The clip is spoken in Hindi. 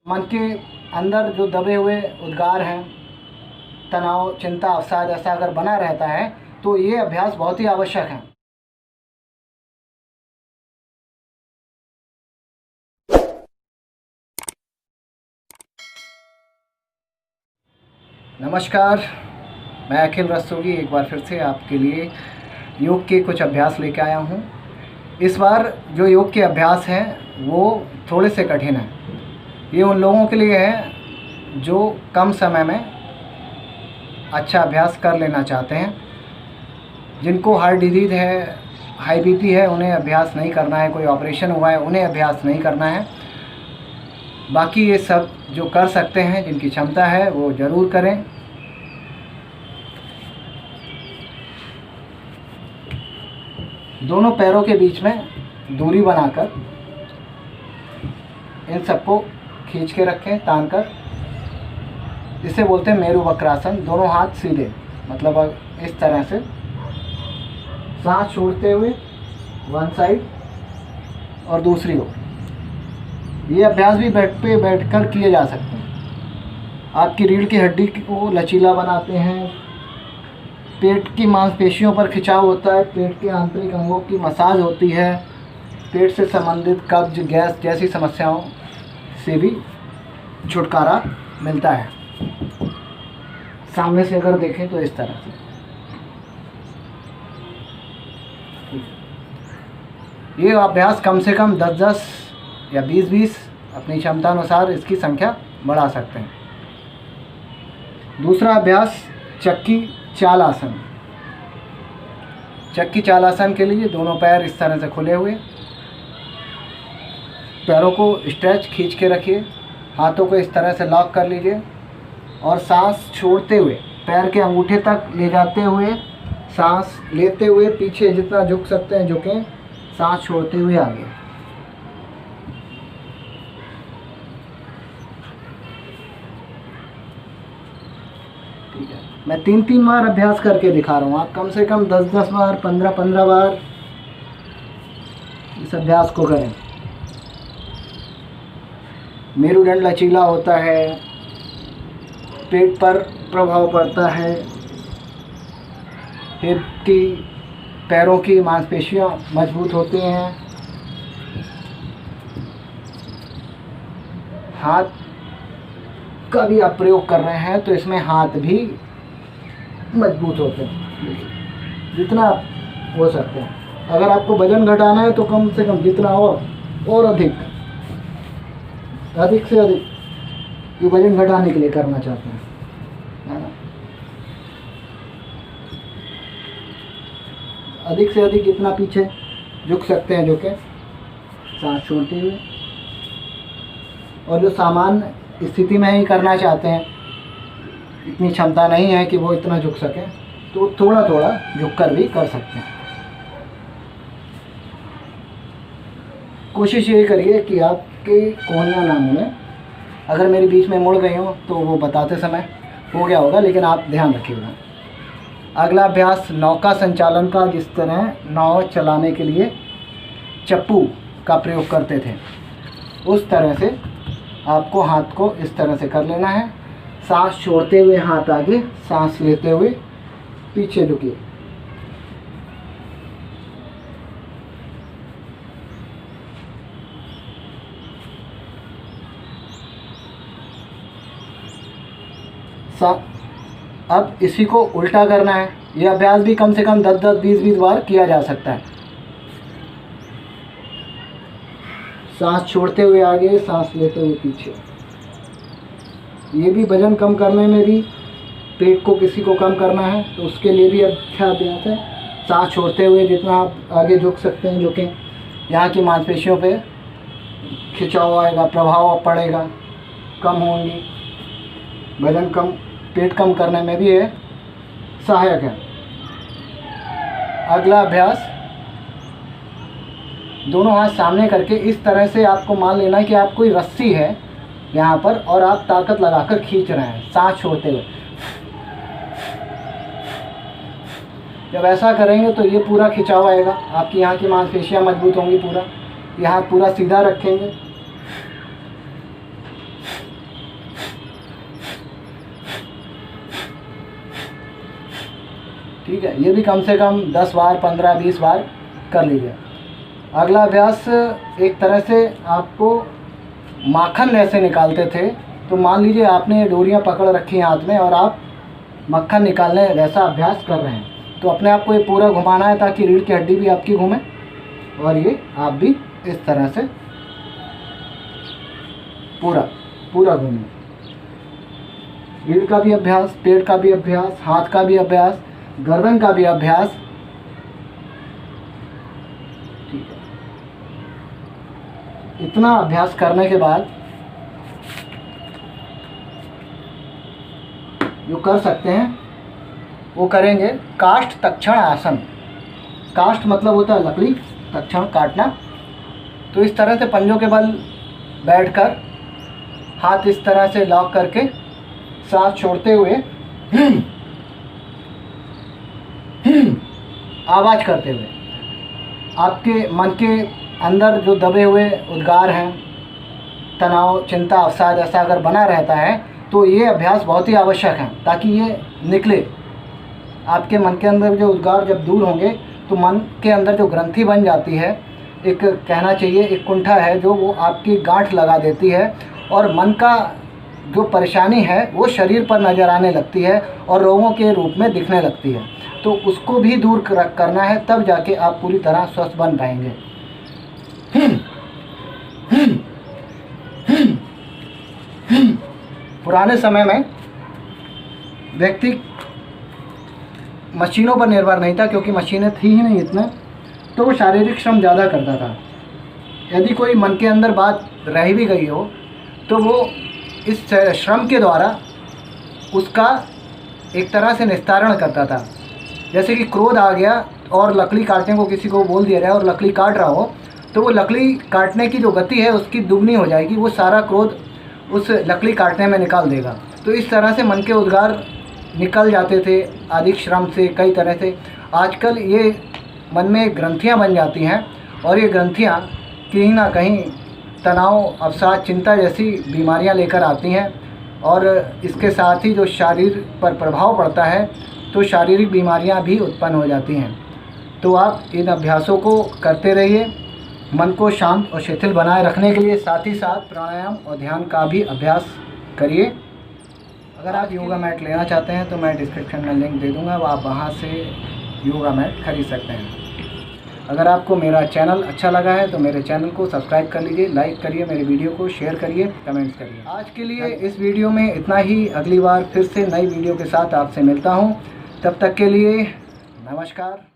मन के अंदर जो दबे हुए उद्गार हैं, तनाव, चिंता, अवसाद ऐसा अगर बना रहता है तो ये अभ्यास बहुत ही आवश्यक है। नमस्कार, मैं अखिल रस्तोगी एक बार फिर से आपके लिए योग के कुछ अभ्यास लेके आया हूँ। इस बार जो योग के अभ्यास हैं वो थोड़े से कठिन हैं। ये उन लोगों के लिए है जो कम समय में अच्छा अभ्यास कर लेना चाहते हैं। जिनको हार्ट डिजीज़ है, हाई बीपी है, उन्हें अभ्यास नहीं करना है। कोई ऑपरेशन हुआ है, उन्हें अभ्यास नहीं करना है। बाकी ये सब जो कर सकते हैं, जिनकी क्षमता है, वो ज़रूर करें। दोनों पैरों के बीच में दूरी बनाकर इन सबको खींच के रखें, तान कर। इसे बोलते हैं मेरु वक्रासन। दोनों हाथ सीधे, मतलब इस तरह से सांस छोड़ते हुए वन साइड और दूसरी ओर। ये अभ्यास भी बेड पे बैठकर किए जा सकते हैं। आपकी रीढ़ की हड्डी को लचीला बनाते हैं। पेट की मांसपेशियों पर खिंचाव होता है। पेट के आंतरिक अंगों की मसाज होती है। पेट से संबंधित कब्ज, गैस जैसी समस्याओं से भी छुटकारा मिलता है। सामने से अगर देखें तो इस तरह से ये अभ्यास कम से कम 10-10 या 20-20 अपनी क्षमता अनुसार इसकी संख्या बढ़ा सकते हैं। दूसरा अभ्यास चक्की चाल आसन। चक्की चाल आसन के लिए दोनों पैर इस तरह से खुले हुए, पैरों को स्ट्रेच खींच के रखिए, हाथों को इस तरह से लॉक कर लीजिए और सांस छोड़ते हुए पैर के अंगूठे तक ले जाते हुए सांस लेते हुए पीछे जितना झुक सकते हैं झुकें, सांस छोड़ते हुए आगे। ठीक है, मैं 3-3 बार अभ्यास करके दिखा रहा हूँ। आप कम से कम 10-10 बार, 15-15 बार इस अभ्यास को करें। मेरुदंड लचीला होता है, पेट पर प्रभाव पड़ता है, हिप की, पैरों की मांसपेशियां मजबूत होती हैं, हाथ का भी आप प्रयोग कर रहे हैं तो इसमें हाथ भी मजबूत होते हैं जितना आप हो सकते हैं। अगर आपको वजन घटाना है तो कम से कम जितना और अधिक से अधिक ये वजन घटाने के लिए करना चाहते हैं, है ना। अधिक से अधिक जितना पीछे झुक सकते हैं झुके, सांस छोड़ते हुए। और जो सामान्य स्थिति में ही करना चाहते हैं, इतनी क्षमता नहीं है कि वो इतना झुक सके, तो थोड़ा थोड़ा झुक कर भी कर सकते हैं। कोशिश ये करिए कि आपके कोहनियाँ ना मुड़ें। अगर मेरी बीच में मुड़ गई हो तो वो बताते समय हो गया होगा, लेकिन आप ध्यान रखिएगा। अगला अभ्यास नौका संचालन का, जिस तरह नाव चलाने के लिए चप्पू का प्रयोग करते थे, उस तरह से आपको हाथ को इस तरह से कर लेना है। सांस छोड़ते हुए हाथ आगे, सांस लेते हुए पीछे झुकिए। अब इसी को उल्टा करना है। यह अभ्यास भी कम से कम 10-10, 20-20 बार किया जा सकता है। सांस छोड़ते हुए आगे, सांस लेते हुए पीछे। ये भी वजन कम करने में भी, पेट को किसी को कम करना है तो उसके लिए भी अच्छा अभ्यास है। सांस छोड़ते हुए जितना आप आगे झुक सकते हैं झुकें। यहाँ की मांसपेशियों पे खिंचाव आएगा, प्रभाव पड़ेगा, कम होंगी। वजन कम, पेट कम करने में भी ये सहायक है। अगला अभ्यास दोनों हाथ सामने करके इस तरह से आपको मान लेना है कि आप कोई रस्सी है यहाँ पर और आप ताकत लगाकर खींच रहे हैं सांस छोड़ते हुए। जब ऐसा करेंगे तो ये पूरा खिंचाव आएगा, आपकी यहाँ की मांसपेशियाँ मजबूत होंगी। पूरा ये हाथ पूरा सीधा रखेंगे, ठीक है, ये भी कम से कम 10 बार 15-20 बार कर लीजिए। अगला अभ्यास एक तरह से आपको माखन ऐसे निकालते थे, तो मान लीजिए आपने डोरियां पकड़ रखी हैं हाथ में और आप मक्खन निकालने वैसा अभ्यास कर रहे हैं। तो अपने आप को ये पूरा घुमाना है ताकि रीढ़ की हड्डी भी आपकी घूमे और ये आप भी इस तरह से पूरा घूमें। रीढ़ का भी अभ्यास, पेट का भी अभ्यास, हाथ का भी अभ्यास, गर्दन का भी अभ्यास। ठीक है, इतना अभ्यास करने के बाद जो कर सकते हैं वो करेंगे काष्ठ तक्षण आसन। काष्ठ मतलब होता है लकड़ी, तक्षण काटना। तो इस तरह से पंजों के बल बैठकर हाथ इस तरह से लॉक करके सांस छोड़ते हुए आवाज़ करते हुए आपके मन के अंदर जो दबे हुए उद्गार हैं, तनाव, चिंता, अवसाद ऐसा अगर बना रहता है तो ये अभ्यास बहुत ही आवश्यक है ताकि ये निकले। आपके मन के अंदर जो उद्गार जब दूर होंगे तो मन के अंदर जो ग्रंथि बन जाती है, एक कहना चाहिए एक कुंठा है जो वो आपकी गांठ लगा देती है और मन का जो परेशानी है वो शरीर पर नज़र आने लगती है और रोगों के रूप में दिखने लगती है। तो उसको भी दूर करना है, तब जाके आप पूरी तरह स्वस्थ बन पाएंगे। पुराने समय में व्यक्ति मशीनों पर निर्भर नहीं था क्योंकि मशीनें थी ही नहीं इतना, तो वो शारीरिक श्रम ज़्यादा करता था। यदि कोई मन के अंदर बात रह भी गई हो तो वो इस श्रम के द्वारा उसका एक तरह से निस्तारण करता था। जैसे कि क्रोध आ गया और लकड़ी काटने को किसी को बोल दिया जाए और लकड़ी काट रहा हो, तो वो लकड़ी काटने की जो गति है उसकी दुगनी हो जाएगी, वो सारा क्रोध उस लकड़ी काटने में निकाल देगा। तो इस तरह से मन के उद्गार निकल जाते थे अधिक श्रम से, कई तरह से। आजकल ये मन में ग्रंथियां बन जाती हैं और ये ग्रंथियां कहीं ना कहीं तनाव, अवसाद, चिंता जैसी बीमारियां लेकर आती हैं और इसके साथ ही जो शरीर पर प्रभाव पड़ता है तो शारीरिक बीमारियां भी उत्पन्न हो जाती हैं। तो आप इन अभ्यासों को करते रहिए मन को शांत और शिथिल बनाए रखने के लिए। साथ ही साथ प्राणायाम और ध्यान का भी अभ्यास करिए। अगर आप योगा मैट लेना चाहते हैं तो मैं डिस्क्रिप्शन में लिंक दे दूंगा, आप वहां से योगा मैट खरीद सकते हैं। अगर आपको मेरा चैनल अच्छा लगा है तो मेरे चैनल को सब्सक्राइब कर लीजिए, लाइक करिए, मेरे वीडियो को शेयर करिए, कमेंट्स करिए। आज के लिए इस वीडियो में इतना ही। अगली बार फिर से नई वीडियो के साथ आपसे मिलता हूँ। तब तक के लिए नमस्कार।